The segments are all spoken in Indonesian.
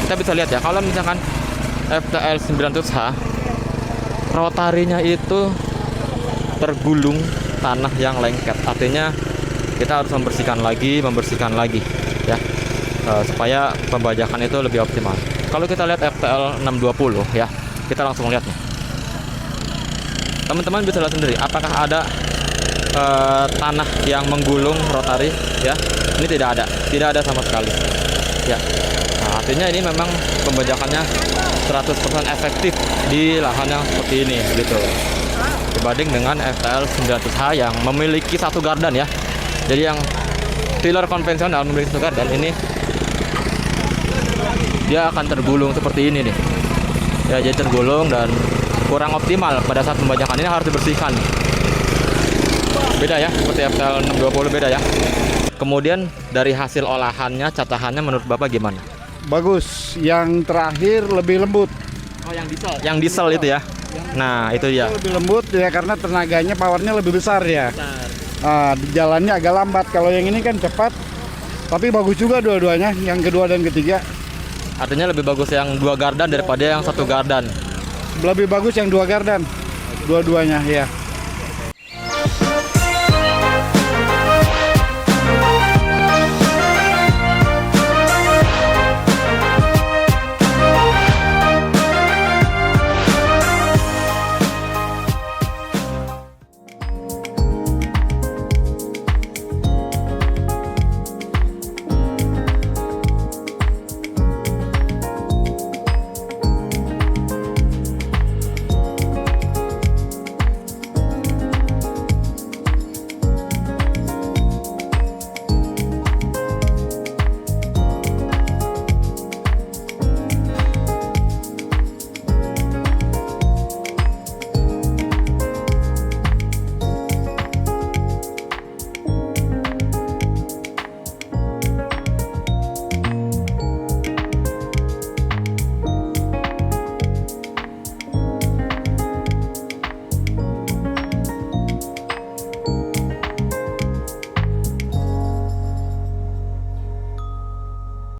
kita bisa lihat ya, kalau misalkan FTL 900H rotarinya itu tergulung tanah yang lengket, artinya kita harus membersihkan lagi ya, supaya pembajakan itu lebih optimal. Kalau kita lihat FTL 620 ya, kita langsung lihat nih. Teman-teman bisa lihat sendiri apakah ada tanah yang menggulung rotari ya. Ini tidak ada sama sekali ya. Nah, artinya ini memang pembajakannya 100% efektif di lahan yang seperti ini gitu, dibanding dengan FTL 900H yang memiliki satu gardan ya. Jadi yang tiller konvensional memiliki satu gardan, ini dia akan tergulung seperti ini nih ya, jadi tergulung dan kurang optimal pada saat pembajakan. Ini harus dibersihkan. Beda ya, seperti FTL 620 beda ya. Kemudian dari hasil olahannya, catahannya menurut Bapak gimana? Bagus, yang terakhir lebih lembut. Oh, yang diesel. Yang diesel itu ya. Nah, itu dia. Lebih lembut ya karena tenaganya, powernya lebih besar ya. Jalannya agak lambat. Kalau yang ini kan cepat, tapi bagus juga dua-duanya, yang kedua dan ketiga. Artinya lebih bagus yang 2 gardan daripada yang 1 gardan. Lebih bagus yang 2 gardan, dua-duanya ya.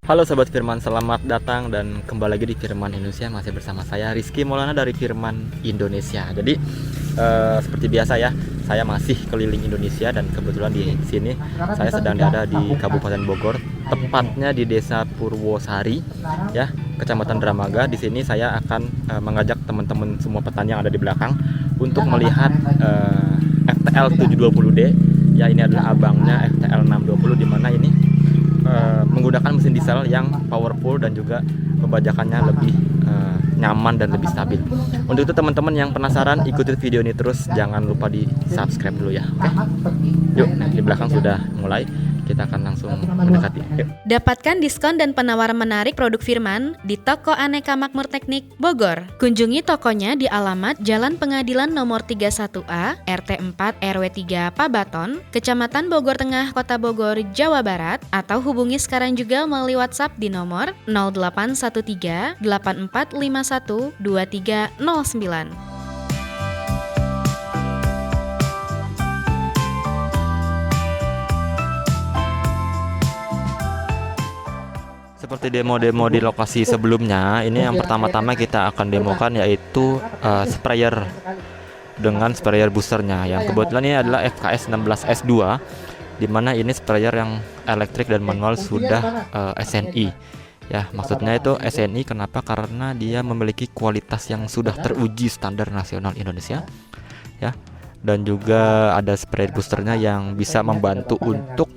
Halo Sobat Firman, selamat datang dan kembali lagi di Firman Indonesia. Masih bersama saya Rizky Maulana dari Firman Indonesia. Jadi seperti biasa ya, saya masih keliling Indonesia dan kebetulan di sini saya sedang ada di Kabupaten Bogor, tepatnya di Desa Purwosari ya, Kecamatan Dramaga. Di sini saya akan mengajak teman-teman semua petani yang ada di belakang untuk melihat FTL 720D ya. Ini adalah abangnya FTL 620, di mana ini menggunakan mesin diesel yang powerful dan juga pembajakannya lebih nyaman dan lebih stabil. Untuk itu teman-teman yang penasaran, ikuti video ini terus, jangan lupa di subscribe dulu ya. Oke, yuk. Nah, di belakang sudah mulai, kita akan langsung mendekati. Yuk. Dapatkan diskon dan penawaran menarik produk Firman di Toko Aneka Makmur Teknik Bogor. Kunjungi tokonya di alamat Jalan Pengadilan nomor 31A, RT 4 RW 3 Pabaton, Kecamatan Bogor Tengah, Kota Bogor, Jawa Barat, atau hubungi sekarang juga melalui WhatsApp di nomor 0813 8451 2309. Seperti demo-demo di lokasi sebelumnya, ini yang pertama-tama kita akan demokan yaitu sprayer dengan sprayer boosternya, yang kebetulan ini adalah FKS 16S2, di mana ini sprayer yang elektrik dan manual sudah SNI. Ya, maksudnya itu SNI kenapa? Karena dia memiliki kualitas yang sudah teruji standar nasional Indonesia ya. Dan juga ada sprayer boosternya yang bisa membantu untuk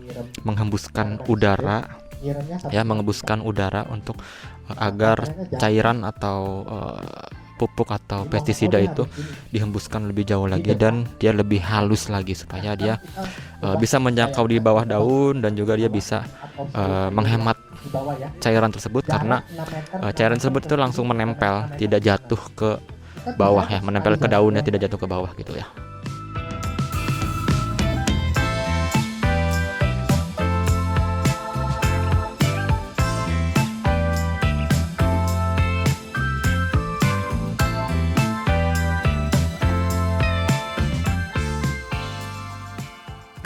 menghembuskan udara ya, mengembuskan udara untuk agar cairan atau pupuk atau pestisida itu dihembuskan lebih jauh lagi dan dia lebih halus lagi, supaya dia bisa menjangkau di bawah daun dan juga dia bisa menghemat cairan tersebut, karena cairan tersebut itu langsung menempel, tidak jatuh ke bawah ya, menempel ke daunnya, tidak jatuh ke bawah gitu ya.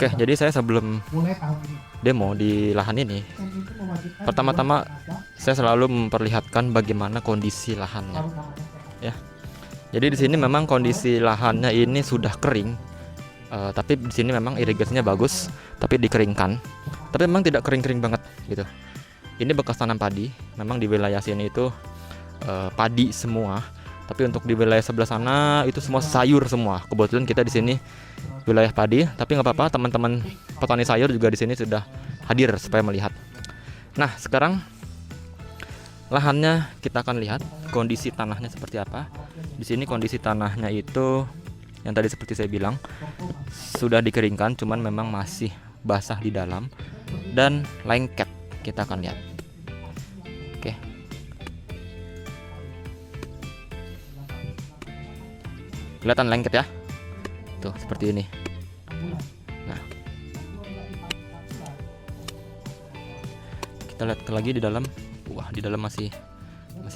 Oke, jadi saya sebelum demo di lahan ini, pertama-tama saya selalu memperlihatkan bagaimana kondisi lahannya ya. Jadi di sini memang kondisi lahannya ini sudah kering, tapi di sini memang irigasinya bagus, tapi dikeringkan. Tapi memang tidak kering-kering banget gitu. Ini bekas tanam padi. Memang di wilayah sini itu padi semua. Tapi untuk di wilayah sebelah sana itu semua sayur semua. Kebetulan kita di sini wilayah padi, tapi nggak apa-apa. Teman-teman petani sayur juga di sini sudah hadir supaya melihat. Nah, sekarang lahannya kita akan lihat kondisi tanahnya seperti apa. Di sini kondisi tanahnya itu yang tadi seperti saya bilang sudah dikeringkan, cuman memang masih basah di dalam dan lengket. Kita akan lihat. Oke. Kelihatan lengket ya. Tuh seperti ini. Nah, kita lihat lagi di dalam. Wah, di dalam masih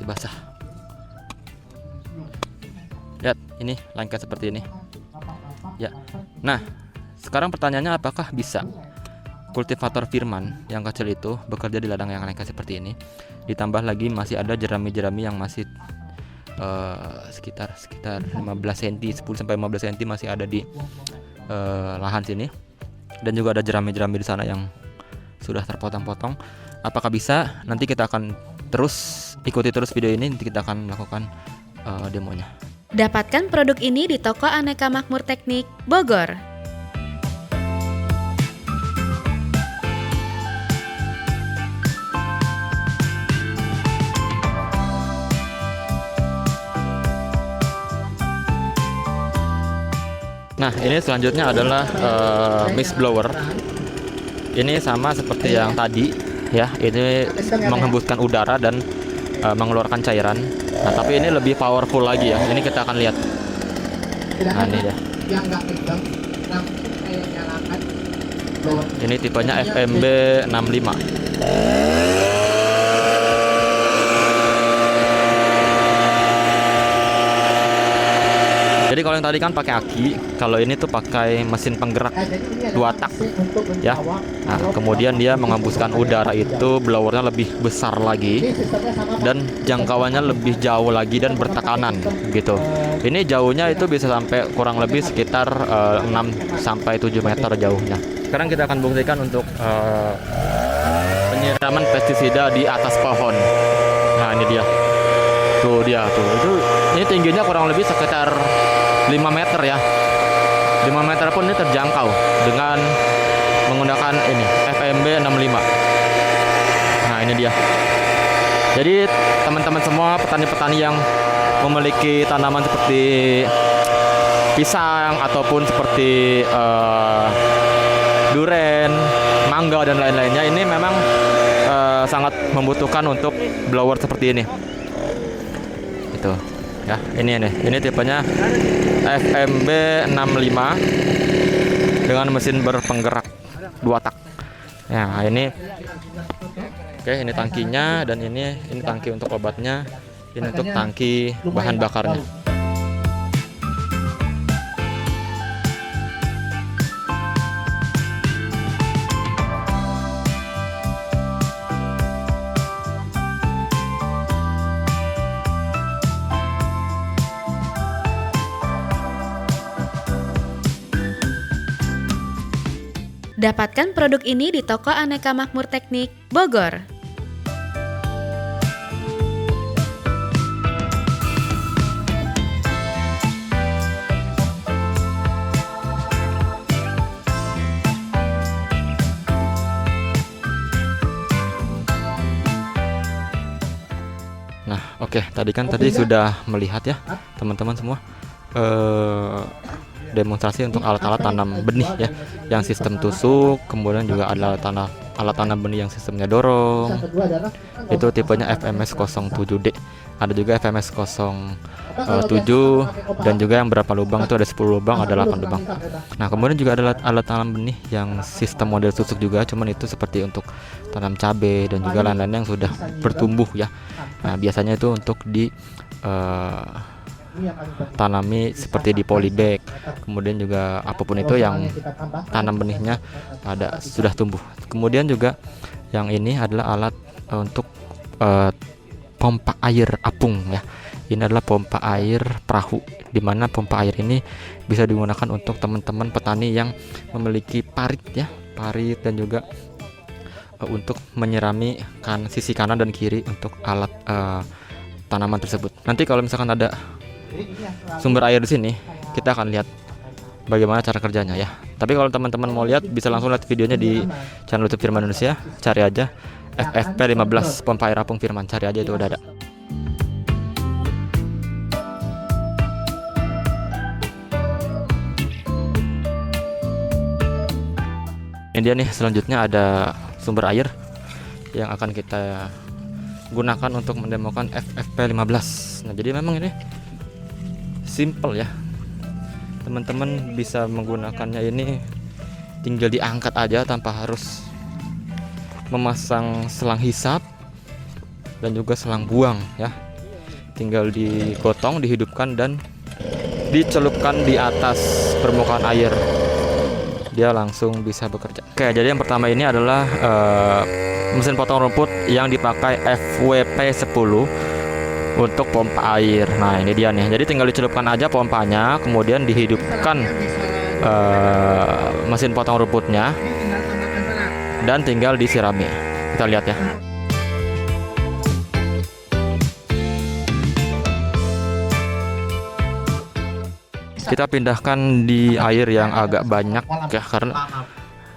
basah. Lihat, ini lengket seperti ini. Ya. Nah, sekarang pertanyaannya apakah bisa kultivator Firman yang kecil itu bekerja di ladang yang lengket seperti ini? Ditambah lagi masih ada jerami-jerami yang masih sekitar 15 cm, 10 sampai 15 cm masih ada di lahan sini. Dan juga ada jerami-jerami di sana yang sudah terpotong-potong. Apakah bisa? Nanti kita akan ikuti terus video ini, nanti kita akan melakukan demonya. Dapatkan produk ini di toko Aneka Makmur Teknik, Bogor. Nah, ini selanjutnya adalah mist blower. Ini sama seperti yang tadi ya, ini menghembuskan udara dan mengeluarkan cairan. Nah, tapi ini lebih powerful lagi ya. Ini kita akan lihat. Nah, ini dia. Ini tipenya FMB 65. Jadi kalau yang tadi kan pakai aki, kalau ini tuh pakai mesin penggerak 2 tak ya. Nah, kemudian dia menghembuskan udara itu, blowernya lebih besar lagi dan jangkauannya lebih jauh lagi dan bertekanan gitu. Ini jauhnya itu bisa sampai kurang lebih sekitar 6 sampai 7 meter jauhnya. Sekarang kita akan buktikan untuk penyiraman pestisida di atas pohon. Nah, ini dia. Tuh dia tuh. Ini tingginya kurang lebih sekitar 5 meter ya. 5 meter pun ini terjangkau dengan menggunakan ini FMB 65. Nah, ini dia. Jadi teman-teman semua petani-petani yang memiliki tanaman seperti pisang ataupun seperti duren, mangga dan lain-lainnya, ini memang sangat membutuhkan untuk blower seperti ini. Itu. Ya, ini tipenya FMB 65 dengan mesin berpenggerak 2 tak. Nah, ini oke, ini tangkinya dan ini tangki untuk obatnya, ini untuk tangki bahan bakarnya. Dapatkan produk ini di toko Aneka Makmur Teknik, Bogor. Nah, oke, tadi sudah melihat ya teman-teman semua demonstrasi untuk alat-alat tanam benih ya, yang sistem tusuk, kemudian juga ada alat tanam benih yang sistemnya dorong. Itu tipenya FMS 07D. Ada juga FMS 07 dan juga yang berapa lubang itu ada 10 lubang, ada 8 lubang. Nah, kemudian juga ada alat tanam benih yang sistem model tusuk juga, cuman itu seperti untuk tanam cabai dan juga lain-lain yang sudah bertumbuh ya. Nah, biasanya itu untuk di tanami seperti di polybag, kemudian juga apapun itu yang tanam benihnya sudah tumbuh. Kemudian juga yang ini adalah alat untuk pompa air apung ya. Ini adalah pompa air perahu, di mana pompa air ini bisa digunakan untuk teman-teman petani yang memiliki parit ya, parit dan juga untuk menyirami sisi kanan dan kiri untuk alat tanaman tersebut. Nanti kalau misalkan ada sumber air di sini, kita akan lihat bagaimana cara kerjanya ya. Tapi kalau teman-teman mau lihat, bisa langsung lihat videonya di channel YouTube Firman Indonesia. Cari aja FFP 15 pompa air apung Firman, cari aja, itu udah ada. Ini dia nih, selanjutnya ada sumber air yang akan kita gunakan untuk mendemokan FFP 15. Nah, jadi memang ini simple ya. Teman-teman bisa menggunakannya ini tinggal diangkat aja tanpa harus memasang selang hisap dan juga selang buang ya. Tinggal digotong, dihidupkan dan dicelupkan di atas permukaan air. Dia langsung bisa bekerja. Oke, jadi yang pertama ini adalah mesin potong rumput yang dipakai FWP 10 untuk pompa air. Nah, ini dia nih. Jadi tinggal dicelupkan aja pompanya, kemudian dihidupkan mesin potong rumputnya dan tinggal disirami. Kita lihat ya. Kita pindahkan di air yang agak banyak ya, karena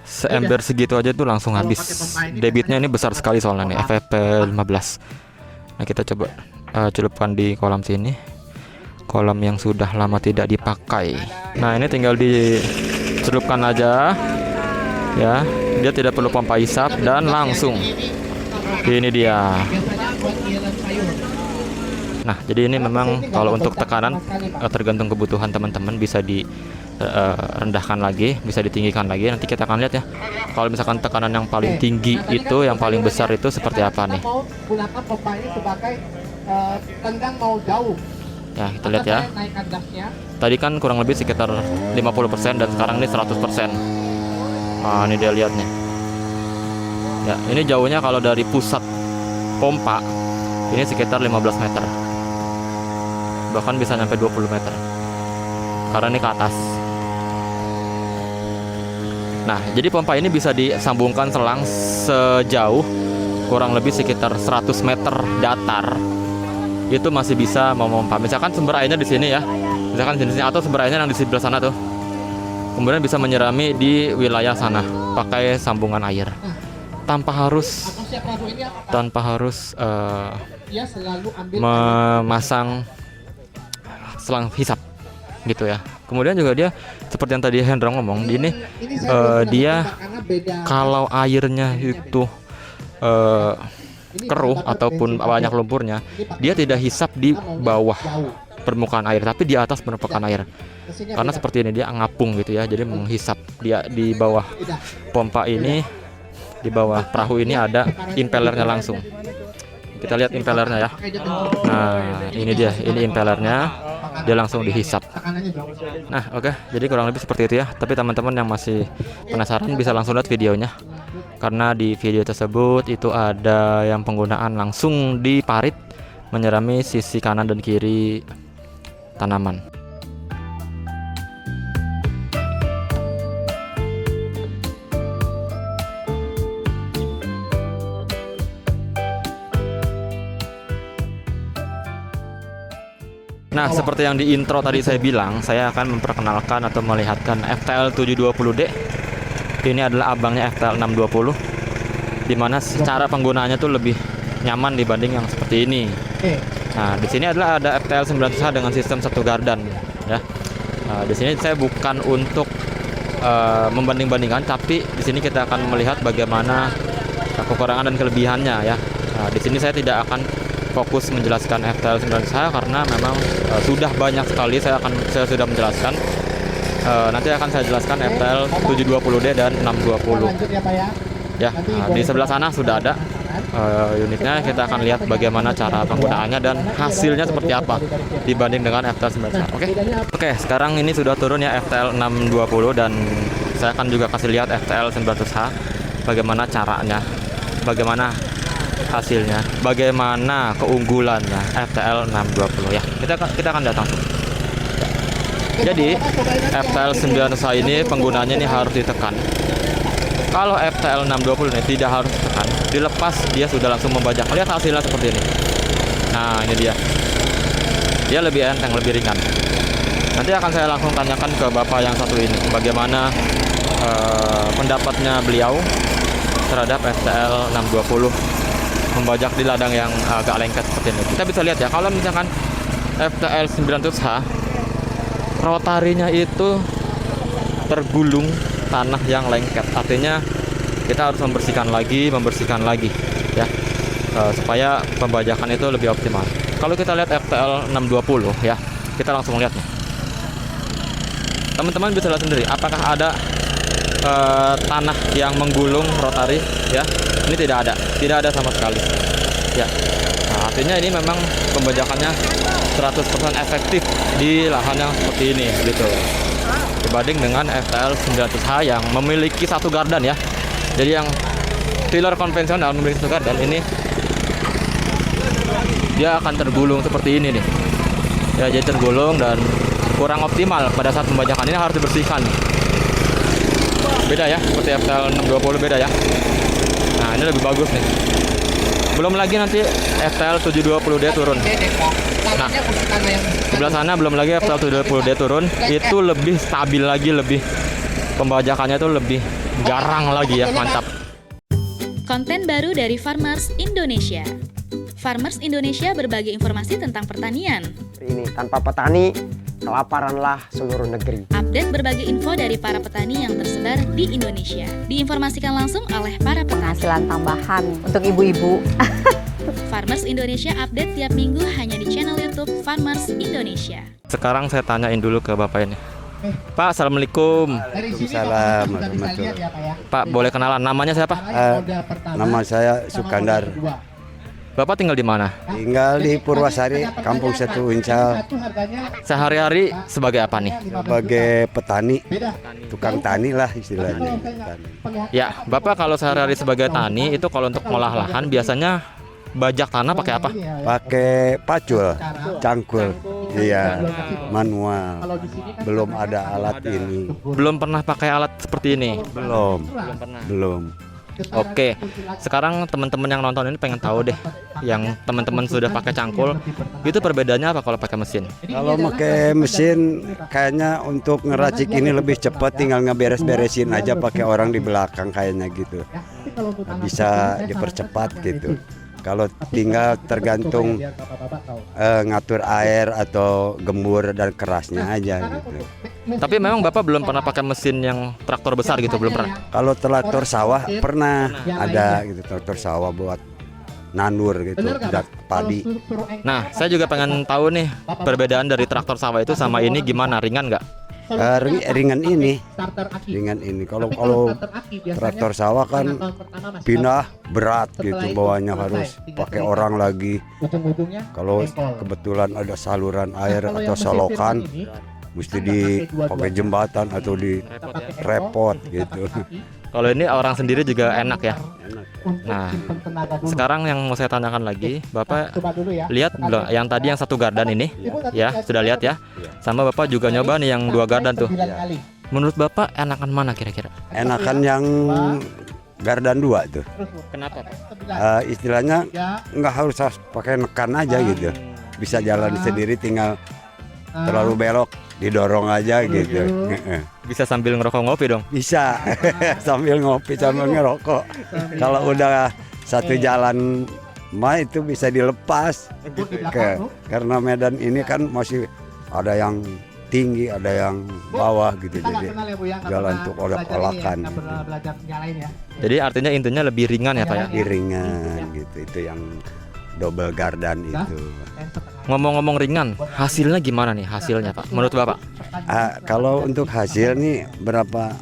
seember segitu aja tuh langsung habis. Debitnya ini besar sekali soalnya nih, FFP 15. Nah, kita coba celupkan di kolam sini, kolam yang sudah lama tidak dipakai. Nah, ini tinggal dicelupkan aja ya, dia tidak perlu pompa hisap dan langsung ini dia. Nah, jadi ini memang kalau untuk tekanan tergantung kebutuhan teman-teman, bisa direndahkan lagi, bisa ditinggikan lagi. Nanti kita akan lihat ya, kalau misalkan tekanan yang paling tinggi itu, yang paling besar itu seperti apa nih. Gunakan pompa ini sebagai tendang mau jauh. Ya, kita lihat ya. Tadi kan kurang lebih sekitar 50% dan sekarang ini 100%. Nah, ini dia lihat nih. Ya, ini jauhnya kalau dari pusat pompa ini sekitar 15 meter. Bahkan bisa sampai 20 meter. Karena ini ke atas. Nah, jadi pompa ini bisa disambungkan selang sejauh kurang lebih sekitar 100 meter datar. Itu masih bisa memompa. Misalkan sumber airnya di sini ya. Misalkan di sini, atau sumber airnya yang di sebelah sana tuh. Kemudian bisa menyirami di wilayah sana pakai sambungan air. Tanpa harus memasang selang hisap gitu ya. Kemudian juga dia seperti yang tadi Hendra ngomong, ini dia kalau airnya itu keruh ataupun banyak lumpurnya, dia tidak hisap di bawah permukaan air, tapi di atas permukaan air. Karena seperti ini dia ngapung gitu ya, jadi menghisap. Dia di bawah pompa ini, di bawah perahu ini ada impellernya langsung. Kita lihat impellernya ya. Nah, ini dia, ini impellernya. Dia langsung dihisap. Nah, oke. Jadi kurang lebih seperti itu ya. Tapi teman-teman yang masih penasaran bisa langsung lihat videonya. Karena di video tersebut itu ada yang penggunaan langsung di parit menyirami sisi kanan dan kiri tanaman. Nah, seperti yang di intro tadi saya bilang, saya akan memperkenalkan atau melihatkan FTL 720D. Ini adalah abangnya FTL 620, dimana secara penggunaannya tuh lebih nyaman dibanding yang seperti ini. Nah, di sini adalah ada FTL 900H dengan sistem satu gardan, ya. Nah, di sini saya bukan untuk membanding-bandingkan, tapi di sini kita akan melihat bagaimana kekurangan dan kelebihannya, ya. Nah, di sini saya tidak akan fokus menjelaskan FTL 900H karena memang sudah banyak sekali saya sudah menjelaskan. Nanti akan saya jelaskan FTL 720D dan 620. Ya, di sebelah sana sudah ada unitnya. Kita akan lihat bagaimana cara penggunaannya dan hasilnya seperti apa dibanding dengan FTL 900H. Oke, sekarang ini sudah turun ya FTL 620 dan saya akan juga kasih lihat FTL 900H bagaimana caranya, bagaimana hasilnya, bagaimana keunggulannya FTL 620 ya. Kita akan datang. Jadi FTL 900H ini penggunanya ini harus ditekan. Kalau FTL 620 ini tidak harus ditekan, dilepas dia sudah langsung membajak. Lihat hasilnya seperti ini. Nah, ini dia. Dia lebih enteng, lebih ringan. Nanti akan saya langsung tanyakan ke Bapak yang satu ini, bagaimana pendapatnya beliau terhadap FTL 620 membajak di ladang yang agak lengket seperti ini. Kita bisa lihat ya, kalau misalkan FTL 900H rotarinya itu tergulung tanah yang lengket, artinya kita harus membersihkan lagi ya, supaya pembajakan itu lebih optimal. Kalau kita lihat FTL 620 ya, kita langsung lihat nih. Teman-teman bisa lihat sendiri apakah ada tanah yang menggulung rotari ya. Ini tidak ada sama sekali ya. Nah, artinya ini memang pembajakannya 100% efektif di lahan yang seperti ini gitu, dibanding dengan FTL 900H yang memiliki satu gardan ya. Jadi yang tiller konvensional memiliki satu gardan, ini dia akan tergulung seperti ini nih ya, jadi tergulung dan kurang optimal pada saat pembajakan. Ini harus dibersihkan. Beda ya, seperti FTL 620 beda ya. Nah, ini lebih bagus nih. Belum lagi nanti FTL 720D turun. Nah, sebelah sana belum lagi FTL 720D turun, itu lebih stabil lagi, lebih pembajakannya itu lebih garang lagi ya, mantap. Konten baru dari Farmers Indonesia. Farmers Indonesia berbagi informasi tentang pertanian. Ini tanpa petani, kelaparanlah seluruh negeri. Update berbagai info dari para petani yang tersebar di Indonesia. Diinformasikan langsung oleh para petani. Penghasilan tambahan untuk ibu-ibu. Farmers Indonesia update tiap minggu hanya di channel YouTube Farmers Indonesia. Sekarang saya tanyain dulu ke Bapak ini. Pak, Assalamualaikum. Waalaikumsalam warahmatullahi. Pak, boleh kenalan, namanya siapa? Nama saya Sukandar. Bapak tinggal di mana? Tinggal di Purwasari, Kampung Setu Uncal. Sehari-hari sebagai apa nih? Sebagai petani, tukang tani lah istilahnya. Petani. Ya, Bapak kalau sehari-hari sebagai tani itu kalau untuk ngolah lahan biasanya bajak tanah pakai apa? Pakai pacul, cangkul, iya, manual. Belum ada alat ini. Belum pernah pakai alat seperti ini. Belum pernah. belum. Oke, sekarang teman-teman yang nonton ini pengen tahu deh, yang teman-teman sudah pakai cangkul, itu perbedaannya apa kalau pakai mesin? Kalau pakai mesin, kayaknya untuk ngeracik ini lebih cepat, tinggal ngeberes-beresin aja pakai orang di belakang kayaknya gitu. Bisa dipercepat gitu. Kalau tinggal tergantung ngatur air atau gembur dan kerasnya aja gitu. Tapi memang Bapak belum pernah pakai mesin yang traktor besar gitu, belum pernah? Kalau traktor sawah pernah ada gitu, traktor sawah buat nandur gitu, buat padi. Nah, saya juga pengen tahu nih perbedaan dari traktor sawah itu sama ini gimana, ringan nggak? Ringan ini. Kalau traktor sawah kan pindah berat gitu, bawahnya harus pakai orang lagi. Kalau kebetulan ada saluran air atau solokan, mesti dipakai jembatan atau di repot gitu. Kalau ini orang sendiri juga enak ya. Nah, sekarang yang mau saya tanyakan lagi, Bapak lihat belum yang tadi yang satu gardan ini? Ya, sudah lihat ya. Sama Bapak juga nyoba nih yang 2 gardan tuh. Menurut Bapak enakan mana kira-kira? Enakan yang gardan 2 tuh. Kenapa, Pak? Istilahnya nggak harus pakai nekan aja gitu. Bisa jalan sendiri, tinggal terlalu belok didorong aja gitu. Bisa sambil ngerokok ngopi dong? Bisa sambil ngopi sambil ngerokok. Kalau udah satu jalan mah itu bisa dilepas karena medan ini kan masih ada yang tinggi, ada yang bawah gitu, jadi jalan untuk olak-olakan gitu. Jadi artinya intinya lebih ringan ya Pak ya? Lebih ringan gitu, itu yang double gardan itu. Ngomong-ngomong ringan, hasilnya gimana nih hasilnya Pak? Menurut Bapak? Kalau untuk hasil nih berapa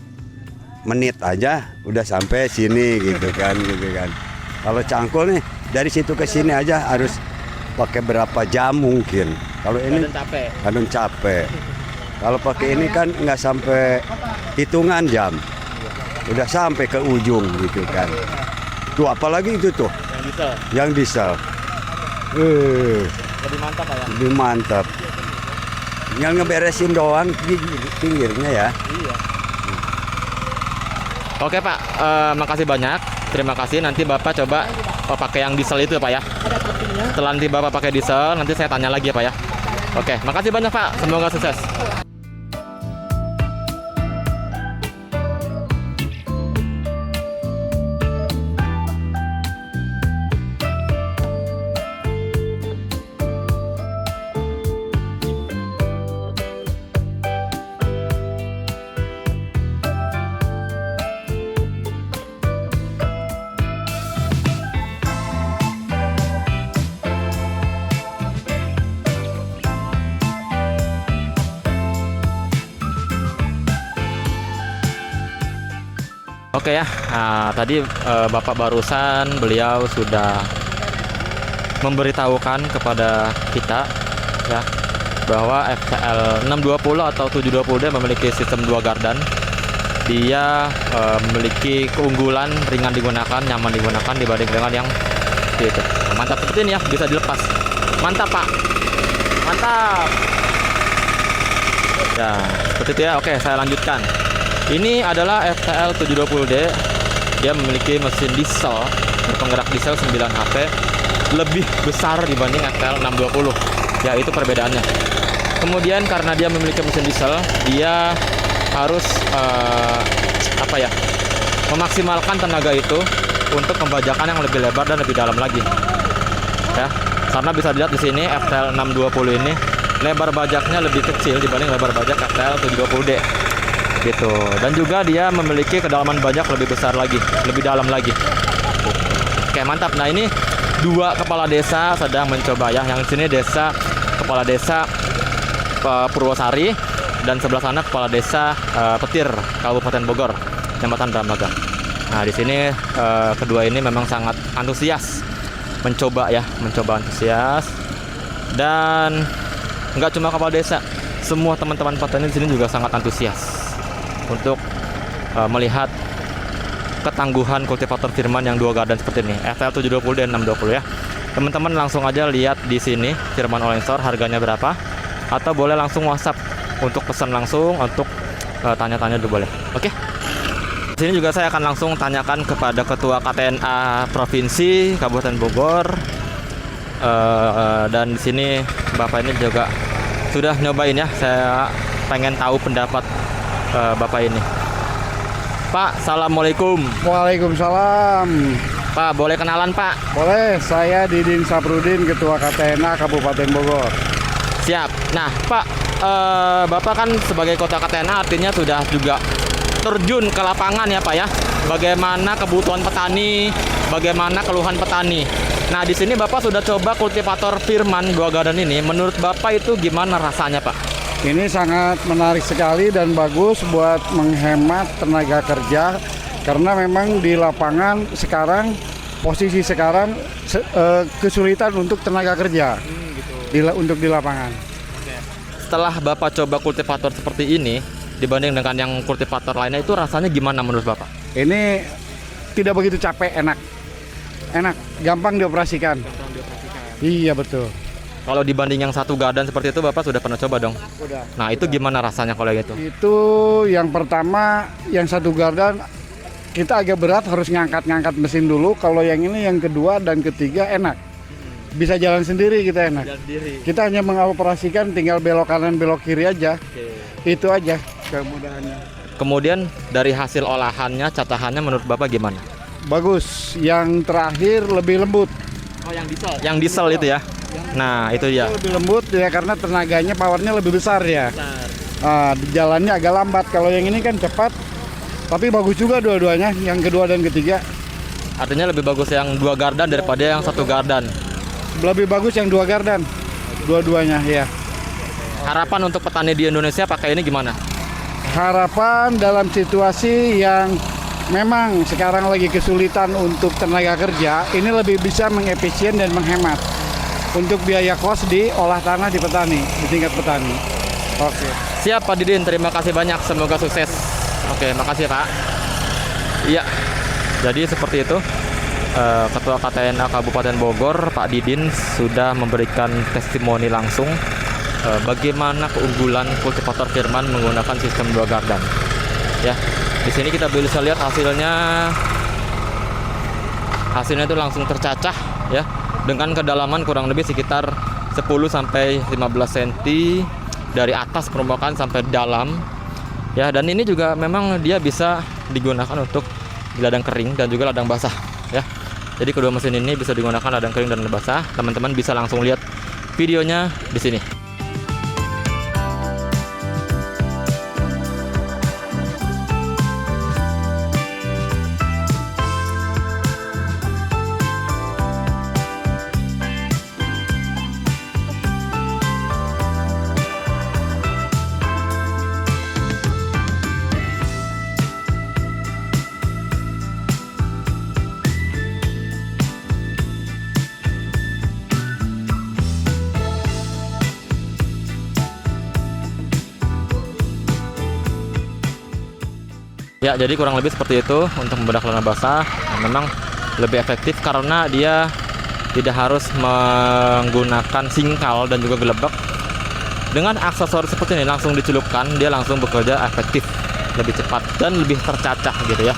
menit aja udah sampai sini gitu kan. Kalau cangkul nih dari situ ke sini aja harus pakai berapa jam mungkin. Kalau ini kadang capek. Kalau pakai ini kan nggak sampai hitungan jam, udah sampai ke ujung gitu kan. Tuh apalagi itu tuh Yang diesel. Lebih mantap Pak ya. Lebih mantap. Yang ngeberesin doang pinggirnya ya. Oke Pak, makasih banyak. Terima kasih. Nanti Bapak coba pakai yang diesel itu Pak ya. Setelah nanti Bapak pakai diesel, nanti saya tanya lagi ya Pak ya. Oke, makasih banyak Pak. Semoga sukses. Oke ya, nah, tadi Bapak barusan beliau sudah memberitahukan kepada kita ya bahwa FCL 620 atau 720D memiliki sistem 2 gardan. Dia memiliki keunggulan, ringan digunakan, nyaman digunakan dibanding dengan yang itu. Nah, mantap seperti ini ya, bisa dilepas. Mantap Pak, mantap. Ya, seperti itu ya. Oke, saya lanjutkan. Ini adalah FCL 720D. Dia memiliki mesin diesel berpenggerak diesel 9 HP, lebih besar dibanding FCL 620. Ya, itu perbedaannya. Kemudian karena dia memiliki mesin diesel, dia harus memaksimalkan tenaga itu untuk pembajakan yang lebih lebar dan lebih dalam lagi. Ya, karena bisa dilihat di sini FCL 620 ini lebar bajaknya lebih kecil dibanding lebar bajak FCL 720D. Gitu. Dan juga dia memiliki kedalaman bajak lebih besar lagi, lebih dalam lagi. Oke, mantap. Nah, ini dua kepala desa sedang mencoba ya. Yang sini kepala desa Purwosari, dan sebelah sana kepala desa Petir, Kabupaten Bogor, Kecamatan Dramaga. Nah, di sini kedua ini memang sangat antusias mencoba antusias. Dan nggak cuma kepala desa, semua teman-teman petani di sini juga sangat antusias untuk melihat ketangguhan kultivator Firman yang 2 gardan seperti ini, FCL 720 dan 620 ya. Teman-teman langsung aja lihat di sini Firman Olensor harganya berapa, atau boleh langsung WhatsApp untuk pesan langsung, untuk tanya-tanya dulu boleh. Oke. Di sini juga saya akan langsung tanyakan kepada Ketua KTNA Provinsi Kabupaten Bogor, dan di sini Bapak ini juga sudah nyobain ya. Saya pengen tahu pendapat Bapak ini. Pak, assalamualaikum. Waalaikumsalam. Pak, boleh kenalan Pak? Boleh, saya Didin Saprudin, Ketua KTNA Kabupaten Bogor. Siap. Nah Pak, Bapak kan sebagai Kota KTNA artinya sudah juga terjun ke lapangan ya Pak ya. Bagaimana kebutuhan petani, bagaimana keluhan petani. Nah, di sini Bapak sudah coba kultivator Firman 2 gardan ini. Menurut Bapak itu gimana rasanya Pak? Ini sangat menarik sekali dan bagus buat menghemat tenaga kerja, karena memang di lapangan sekarang, posisi sekarang kesulitan untuk tenaga kerja untuk di lapangan. Setelah Bapak coba kultivator seperti ini dibanding dengan yang kultivator lainnya, itu rasanya gimana menurut Bapak? Ini tidak begitu capek, enak, gampang dioperasikan. Iya, betul. Kalau dibanding yang 1 gardan seperti itu, Bapak sudah pernah coba dong? Udah. Nah, itu gimana rasanya kalau gitu? Itu yang pertama, yang 1 gardan kita agak berat, harus ngangkat mesin dulu. Kalau yang ini, yang kedua dan ketiga enak, bisa jalan sendiri, kita enak. Kita hanya mengoperasikan, tinggal belok kanan belok kiri aja. Itu aja kemudahannya. Kemudian dari hasil olahannya, catahannya menurut Bapak gimana? Bagus. Yang terakhir lebih lembut. Oh, yang diesel? Yang diesel itu ya? Nah, itu ya. Lebih lembut ya, karena tenaganya, powernya lebih besar ya. Jalannya agak lambat. Kalau yang ini kan cepat, tapi bagus juga dua-duanya, yang kedua dan ketiga. Artinya lebih bagus yang 2 gardan daripada yang 1 gardan. Lebih bagus yang 2 gardan, dua-duanya ya. Harapan untuk petani di Indonesia pakai ini gimana? Harapan dalam situasi yang memang sekarang lagi kesulitan untuk tenaga kerja, ini lebih bisa mengefisien dan menghemat untuk biaya kos di olah tanah di petani, di tingkat petani. Oke. Siap Pak Didin, terima kasih banyak, semoga sukses. Oke, makasih Pak. Iya, jadi seperti itu Ketua KTNA Kabupaten Bogor, Pak Didin, sudah memberikan testimoni langsung bagaimana keunggulan kultivator Firman menggunakan sistem 2 gardan. Ya, di sini kita bisa lihat hasilnya. Hasilnya itu langsung tercacah ya, dengan kedalaman kurang lebih sekitar 10 sampai 15 cm dari atas permukaan sampai dalam. Ya, dan ini juga memang dia bisa digunakan untuk di ladang kering dan juga ladang basah ya. Jadi kedua mesin ini bisa digunakan ladang kering dan ladang basah. Teman-teman bisa langsung lihat videonya di sini. Ya, jadi kurang lebih seperti itu untuk membedah ladang basah. Memang lebih efektif karena dia tidak harus menggunakan singkal dan juga gelebak. Dengan aksesoris seperti ini langsung dicelupkan, dia langsung bekerja efektif, lebih cepat dan lebih tercacah gitu ya.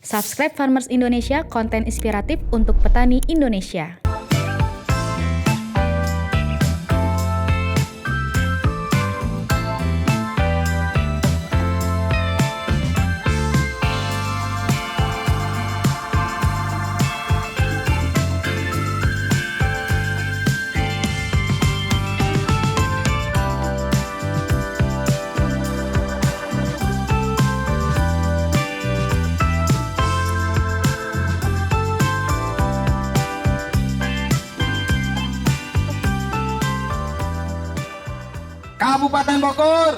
Subscribe Farmers Indonesia, konten inspiratif untuk petani Indonesia. Kabupaten Bogor